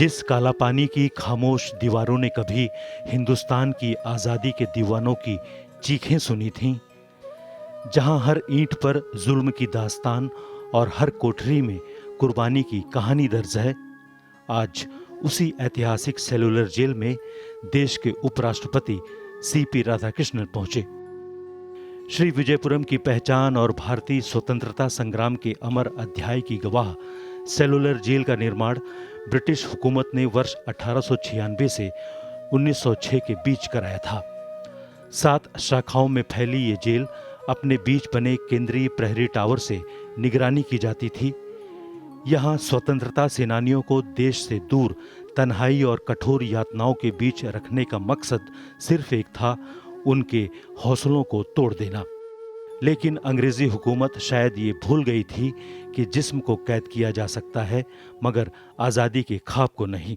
जिस कालापानी की खामोश दीवारों ने कभी हिंदुस्तान की आज़ादी के दीवानों की चीखें सुनी थीं, जहां हर ईंट पर जुल्म की दास्तान और हर कोठरी में कुर्बानी की कहानी दर्ज है, आज उसी ऐतिहासिक सेलुलर जेल में देश के उपराष्ट्रपति सीपी राधाकृष्णन पहुंचे। श्री विजयपुरम की पहचान और भारतीय स्वतंत्रता संग्राम के अमर अध्याय की गवाह सेलुलर जेल का निर्माण ब्रिटिश हुकूमत ने वर्ष 1896 से 1906 के बीच कराया था। 7 शाखाओं में फैली ये जेल अपने बीच बने केंद्रीय प्रहरी टावर से निगरानी की जाती थी। यहाँ स्वतंत्रता सेनानियों को देश से दूर तन्हाई और कठोर यातनाओं के बीच रखने का मकसद सिर्फ एक था, उनके हौसलों को तोड़ देना। लेकिन अंग्रेजी हुकूमत शायद ये भूल गई थी कि जिस्म को कैद किया जा सकता है, मगर आज़ादी के ख्वाब को नहीं।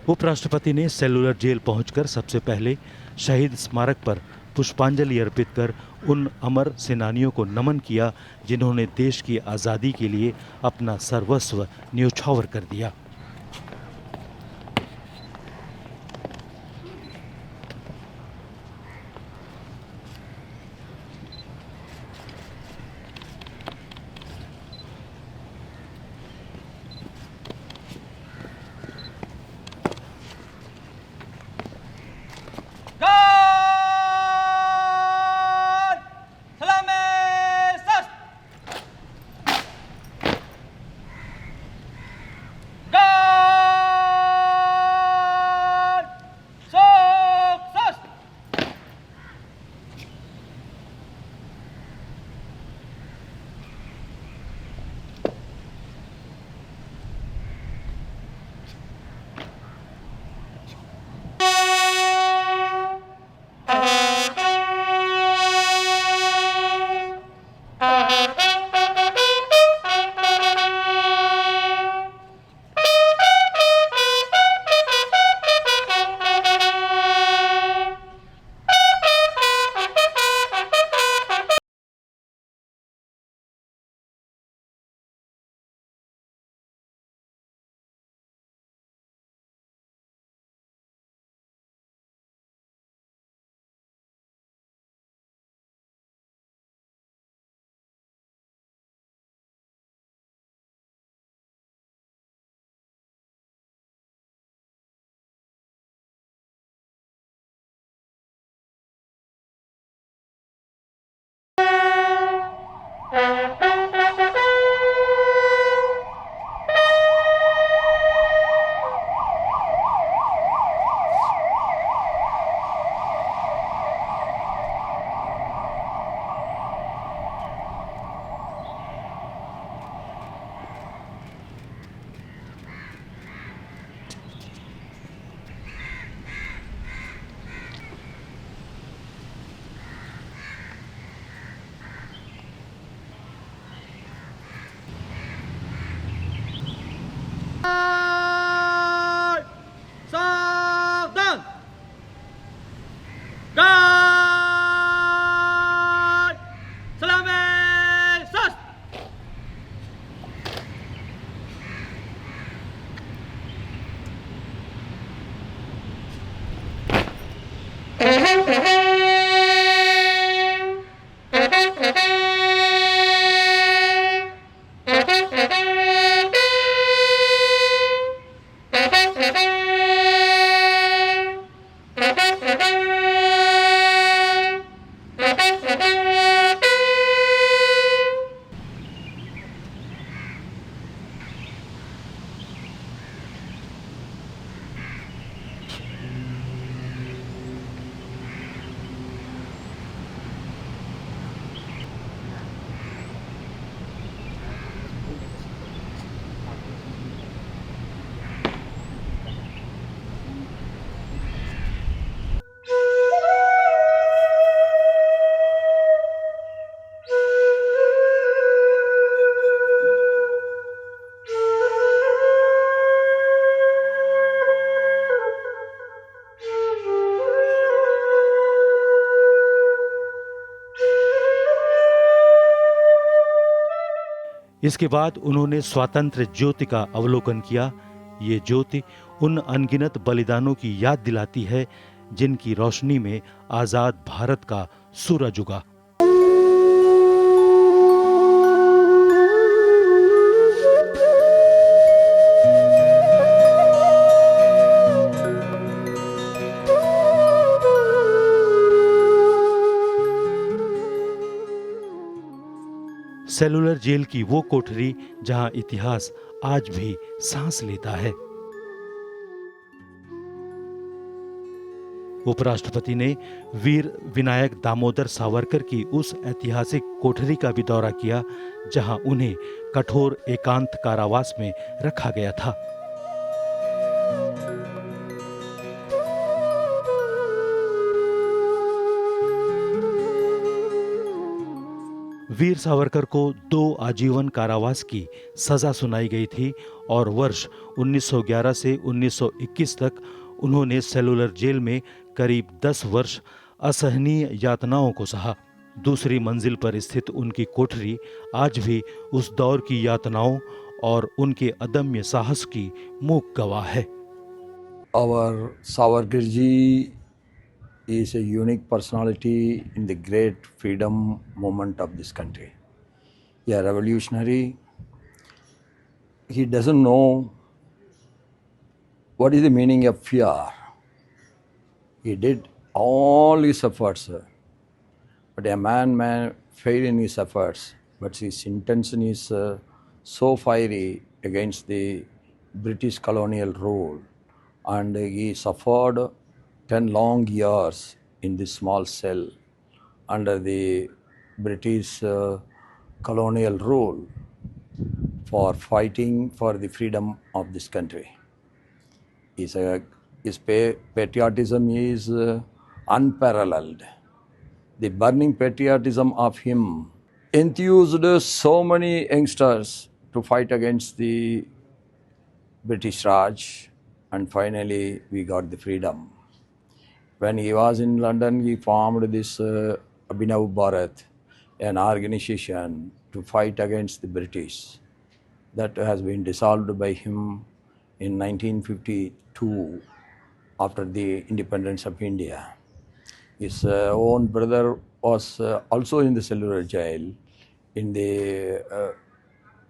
उपराष्ट्रपति ने सेलुलर जेल पहुंचकर सबसे पहले शहीद स्मारक पर पुष्पांजलि अर्पित कर उन अमर सेनानियों को नमन किया जिन्होंने देश की आज़ादी के लिए अपना सर्वस्व न्योछावर कर दिया। इसके बाद उन्होंने स्वातंत्र्य ज्योति का अवलोकन किया। ये ज्योति उन अनगिनत बलिदानों की याद दिलाती है जिनकी रोशनी में आजाद भारत का सूरज उगा। सेलुलर जेल की वो कोठरी जहां इतिहास आज भी सांस लेता है। उपराष्ट्रपति ने वीर विनायक दामोदर सावरकर की उस ऐतिहासिक कोठरी का भी दौरा किया जहां उन्हें कठोर एकांत कारावास में रखा गया था। वीर सावरकर को 2 आजीवन कारावास की सजा सुनाई गई थी और वर्ष 1911 से 1921 तक उन्होंने सेलुलर जेल में करीब 10 वर्ष असहनीय यातनाओं को सहा। दूसरी मंजिल पर स्थित उनकी कोठरी आज भी उस दौर की यातनाओं और उनके अदम्य साहस की मूक गवाह है। Our Savarkarji is a unique personality in the great freedom movement of this country. He is a revolutionary. He doesn't know what is the meaning of fear. He did all his efforts, but a man may fail in his efforts, but his intention is so fiery against the British colonial rule, and he suffered 10 long years in this small cell under the British colonial rule for fighting for the freedom of this country. His patriotism is unparalleled. The burning patriotism of him enthused so many youngsters to fight against the British Raj, and finally we got the freedom. When he was in London, he formed this Abhinav Bharat, an organization to fight against the British. That has been dissolved by him in 1952 after the independence of India. His own brother was also in the cellular jail in the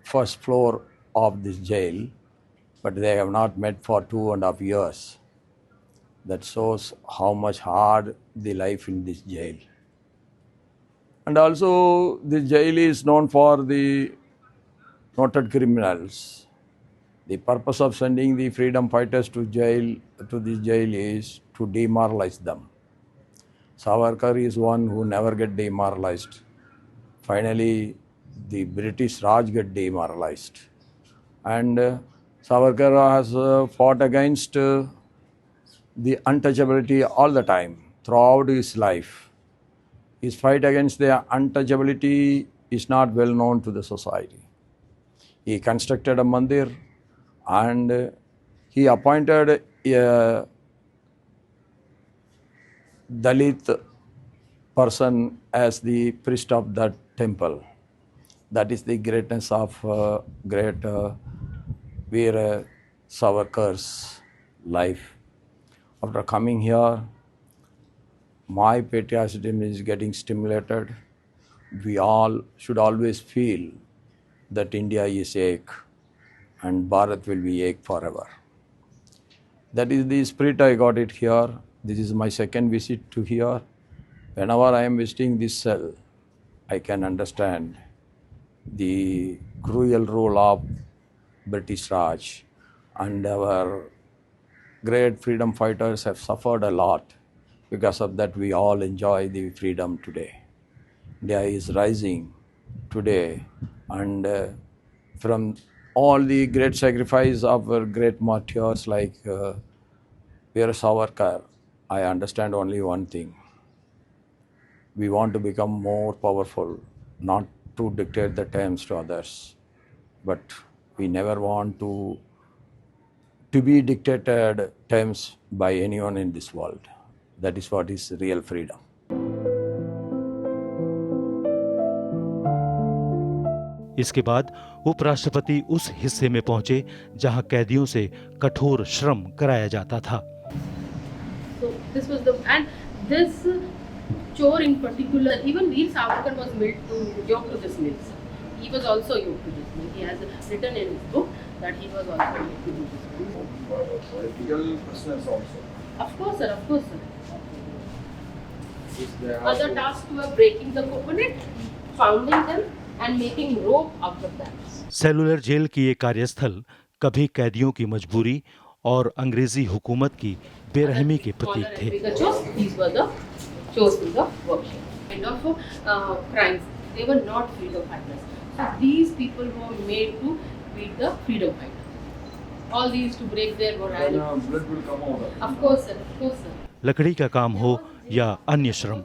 first floor of this jail, but they have not met for 2.5 years. That shows how much hard the life in this jail. And also this jail is known for the noted criminals. The purpose of sending the freedom fighters to this jail is to demoralize them. Savarkar is one who never get demoralized. Finally, the British Raj get demoralized. And Savarkar has fought against the untouchability all the time, throughout his life. His fight against the untouchability is not well known to the society. He constructed a mandir and he appointed a Dalit person as the priest of that temple. That is the greatness of great Veer Savarkar's life. After coming here, my patriotism is getting stimulated. We all should always feel that India is ek and Bharat will be ek forever. That is the spirit I got it here. This is my second visit to here. Whenever I am visiting this cell, I can understand the cruel rule of British Raj, and our great freedom fighters have suffered a lot. Because of that, we all enjoy the freedom today. India is rising today, and from all the great sacrifice of our great martyrs like Veer Savarkar, I understand only one thing. We want to become more powerful, not to dictate the terms to others, but we never want to be dictated terms by anyone in this world. That is what is real freedom. इसके बाद उपराष्ट्रपति उस हिस्से में पहुंचे जहां कैदियों से कठोर श्रम कराया जाता था। So this was the and this chore in particular, even Veer Savarkar was yoked to this mill. He was also yoked to this mill. He has written in his book that he was also yoked to this mill. Political prisoners also. Of course, sir. Of course, sir. If they have Other to- tasks were breaking the coconut, pounding them, and making rope out of that. Cellular Jail की ये कार्यस्थल कभी कैदियों की मजबूरी और अंग्रेजी हुकूमत की बेरहमी के प्रतीक Smaller and थे। bigger chores, these were the chores in the workshop. Kind of crimes, they were not freedom fighters. So these people were made to be the freedom fighters. All these to break their Then, morale. blood will come out. Of course, sir. Of course, sir. लकड़ी का काम हो या अन्य श्रम,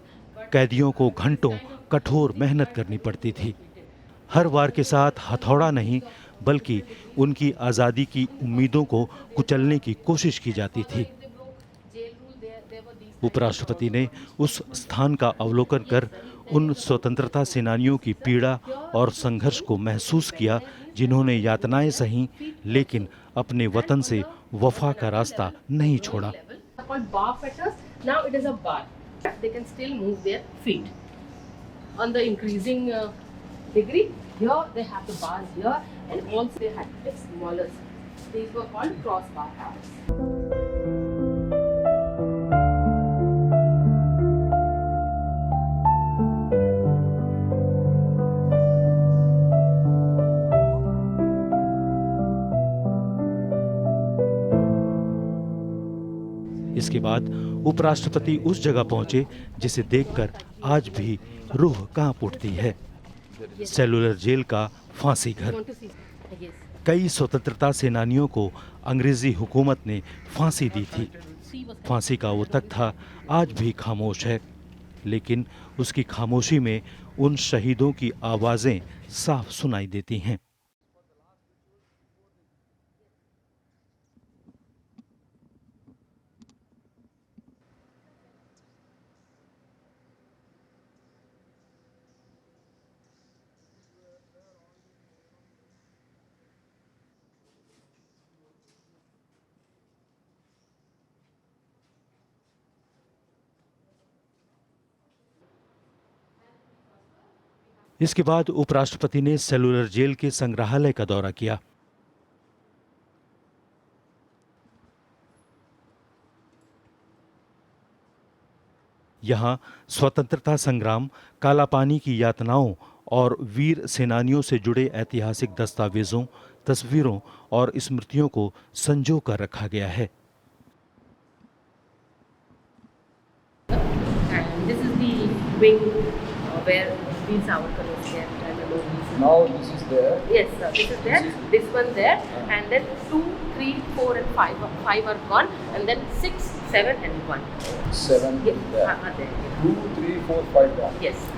कैदियों को घंटों कठोर मेहनत करनी पड़ती थी। हर वार के साथ हथौड़ा नहीं, बल्कि उनकी आज़ादी की उम्मीदों को कुचलने की कोशिश की जाती थी। उपराष्ट्रपति ने उस स्थान का अवलोकन कर उन स्वतंत्रता सेनानियों की पीड़ा और संघर्ष को महसूस किया जिन्होंने यातनाएं सही, लेकिन अपने वतन से वफा का रास्ता नहीं छोड़ा। Called bar fetters. Now it is a bar. They can still move their feet. On the increasing degree, here they have the bars here, and also they had the smaller. These were called crossbar bars. इसके बाद उपराष्ट्रपति उस जगह पहुंचे जिसे देखकर आज भी रूह कांप उठती है, सेलुलर जेल का फांसी You घर। want to see? Yes. कई स्वतंत्रता सेनानियों को अंग्रेजी हुकूमत ने फांसी दी थी। She was फांसी का वो तख्ता आज भी खामोश है, लेकिन उसकी खामोशी में उन शहीदों की आवाजें साफ सुनाई देती हैं। इसके बाद उपराष्ट्रपति ने सेलुलर जेल के संग्रहालय का दौरा किया। यहाँ स्वतंत्रता संग्राम, काला पानी की यातनाओं और वीर सेनानियों से जुड़े ऐतिहासिक दस्तावेजों, तस्वीरों और स्मृतियों को संजो कर रखा गया है। and this is the wing where Veer Savarkar was kept and alone. Now this is there. Yes, sir. This is there. This one there, and then 2, 3, 4, and 5. 5 are gone, and then 6, 7, and 1. 7 Yes, is there. there. 2, 3, 4, 5 down. Yes.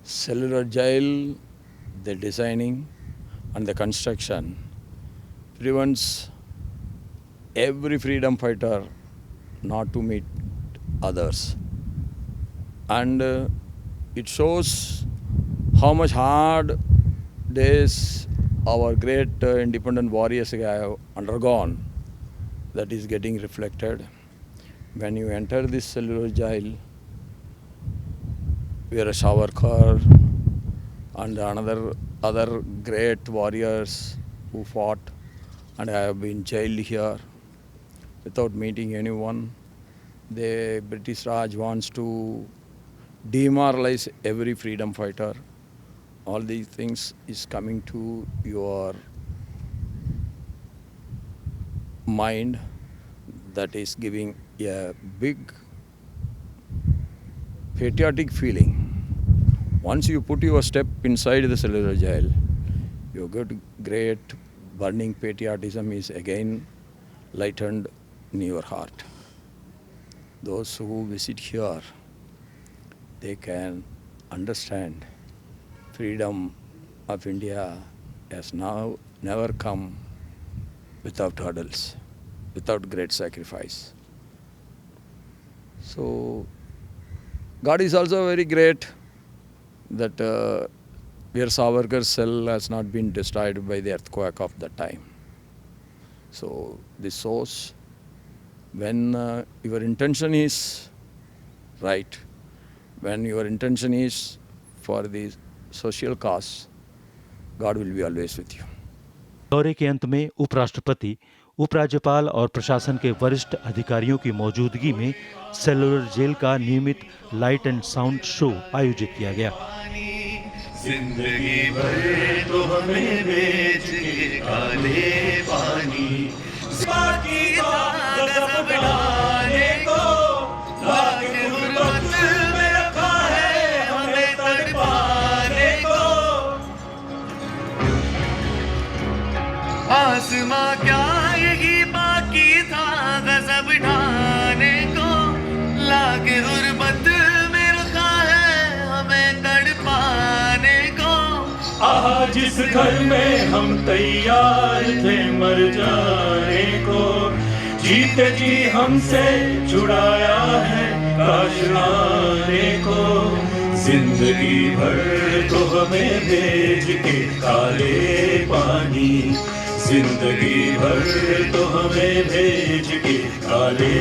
Cellular jail, the designing and the construction prevents every freedom fighter not to meet others. And it shows how much hard days our great independent warriors have undergone. That is getting reflected. When you enter this cellular jail, Veer Savarkar and other great warriors who fought and have been jailed here without meeting anyone. The British Raj wants to demoralize every freedom fighter. All these things is coming to your mind, that is giving a big patriotic feeling. Once you put your step inside the cellular jail, your good, great, burning patriotism is again lightened in your heart. Those who visit here, they can understand freedom of India has now never come without hurdles, without great sacrifice. So God is also very great that Veer Savarkar's cell has not been destroyed by the earthquake of that time. So this shows when your intention is right, when your intention is for the social cause, God will be always with you. दौरे के अंत में उपराष्ट्रपति, उपराज्यपाल और प्रशासन के वरिष्ठ अधिकारियों की मौजूदगी में सेलुलर जेल का नियमित लाइट एंड साउंड शो आयोजित किया गया। जिंदगी भर तो हमें बेच के काले पानी, बाकी था गजब ढाने को, लाके गुर्बत में रखा है हमें तड़पाने को। आसमां क्या यही बाकी था गजब ढाने को, लाके गुर्बत में रखा है हमें तड़पाने को। आहा जिस घर में हम तैयार थे मर जाने को, जीते जी हमसे छुड़ाया है काश आने को। जिंदगी भर तो हमें भेज के काले पानी, जिंदगी भर तो हमें भेज के काले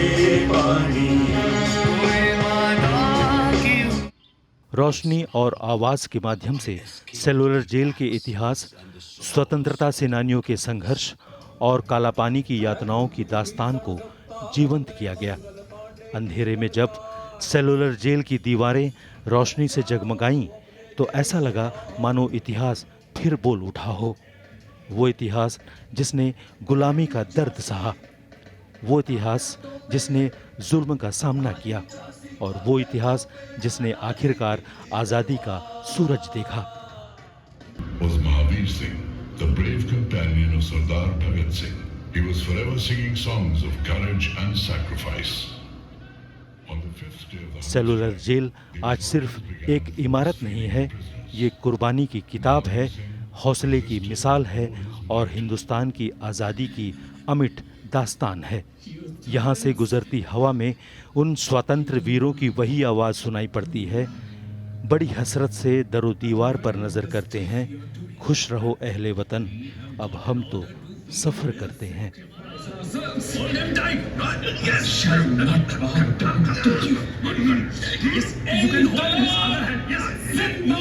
पानी। रोशनी और आवाज के माध्यम से सेलुलर जेल के इतिहास, स्वतंत्रता सेनानियों के संघर्ष और कालापानी की यातनाओं की दास्तान को जीवंत किया गया। अंधेरे में जब सेलुलर जेल की दीवारें रोशनी से जगमगाईं तो ऐसा लगा मानो इतिहास फिर बोल उठा हो। वो इतिहास जिसने गुलामी का दर्द सहा, वो इतिहास जिसने जुल्म का सामना किया, और वो इतिहास जिसने आखिरकार आजादी का सूरज देखा। Was Mahavir Singh, the brave companion of Sardar Bhagat Singh. He was forever singing songs of courage and sacrifice. On the fifth day of the Cellular Jail आज सिर्फ एक इमारत नहीं है, ये कुर्बानी की किताब है, हौसले की मिसाल है और हिंदुस्तान की आज़ादी की अमिट दास्तान है। यहाँ से गुजरती हवा में उन स्वतंत्र वीरों की वही आवाज़ सुनाई पड़ती है। बड़ी हसरत से दरो दीवार पर नज़र करते हैं, खुश रहो अहले वतन, अब हम तो सफ़र करते हैं। Yes, you can hold his other hand. Yes, let no